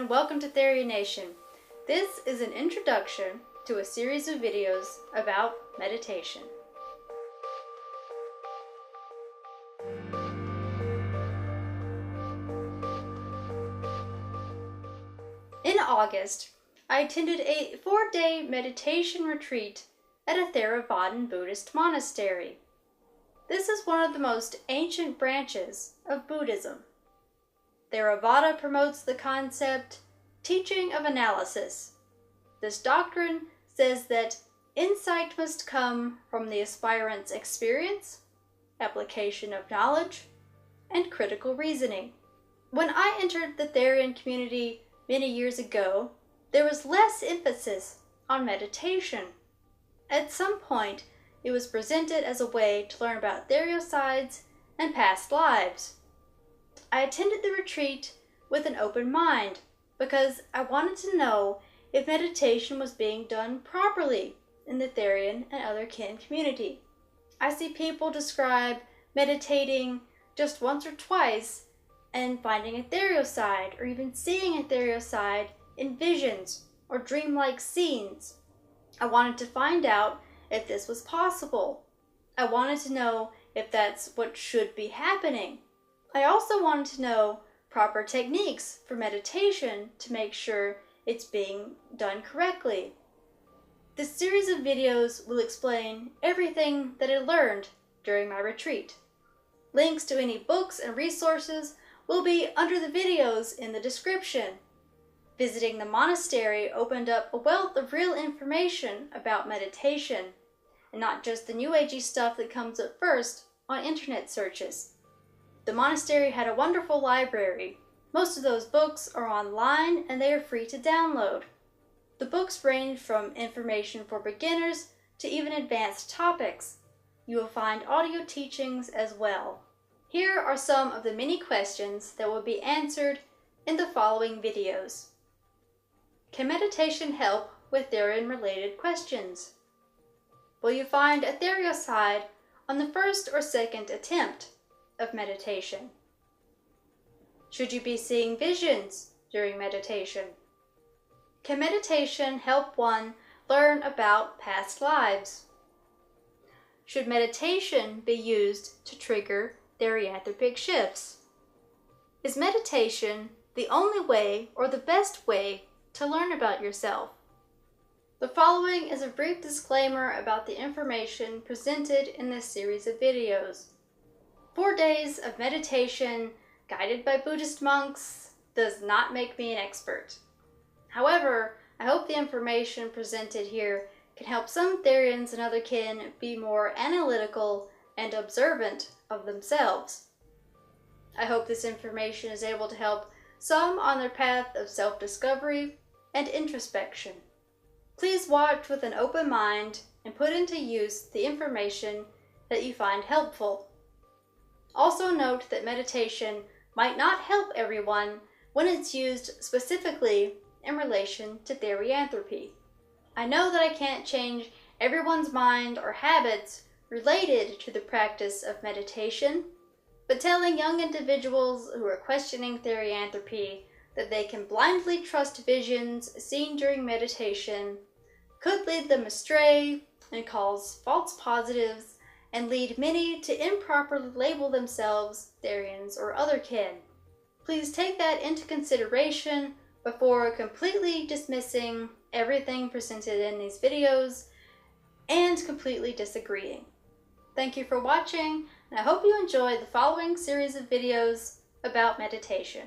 and welcome to Therian Nation. This is an introduction to a series of videos about meditation. In August, I attended a 4-day meditation retreat at a Theravada Buddhist monastery. This is one of the most ancient branches of Buddhism. Theravada promotes the concept, teaching of analysis. This doctrine says that insight must come from the aspirant's experience, application of knowledge, and critical reasoning. When I entered the Therian community many years ago, there was less emphasis on meditation. At some point, it was presented as a way to learn about theriosides and past lives. I attended the retreat with an open mind because I wanted to know if meditation was being done properly in the Therian and other kin community. I see people describe meditating just once or twice and finding a therioside or even seeing a therioside in visions or dreamlike scenes. I wanted to find out if this was possible. I wanted to know if that's what should be happening. I also wanted to know proper techniques for meditation to make sure it's being done correctly. This series of videos will explain everything that I learned during my retreat. Links to any books and resources will be under the videos in the description. Visiting the monastery opened up a wealth of real information about meditation, and not just the new agey stuff that comes up first on internet searches. The monastery had a wonderful library. Most of those books are online and they are free to download. The books range from information for beginners to even advanced topics. You will find audio teachings as well. Here are some of the many questions that will be answered in the following videos. Can meditation help with Therian-related questions? Will you find a therioside on the first or second attempt of meditation? Should you be seeing visions during meditation? Can meditation help one learn about past lives? Should meditation be used to trigger therianthropic shifts? Is meditation the only way or the best way to learn about yourself? The following is a brief disclaimer about the information presented in this series of videos. 4 days of meditation guided by Buddhist monks does not make me an expert. However, I hope the information presented here can help some Therians and other kin be more analytical and observant of themselves. I hope this information is able to help some on their path of self-discovery and introspection. Please watch with an open mind and put into use the information that you find helpful. Also note that meditation might not help everyone when it's used specifically in relation to therianthropy. I know that I can't change everyone's mind or habits related to the practice of meditation, but telling young individuals who are questioning therianthropy that they can blindly trust visions seen during meditation could lead them astray and cause false positives and lead many to improperly label themselves Therians or other kin. Please take that into consideration before completely dismissing everything presented in these videos and completely disagreeing. Thank you for watching, and I hope you enjoy the following series of videos about meditation.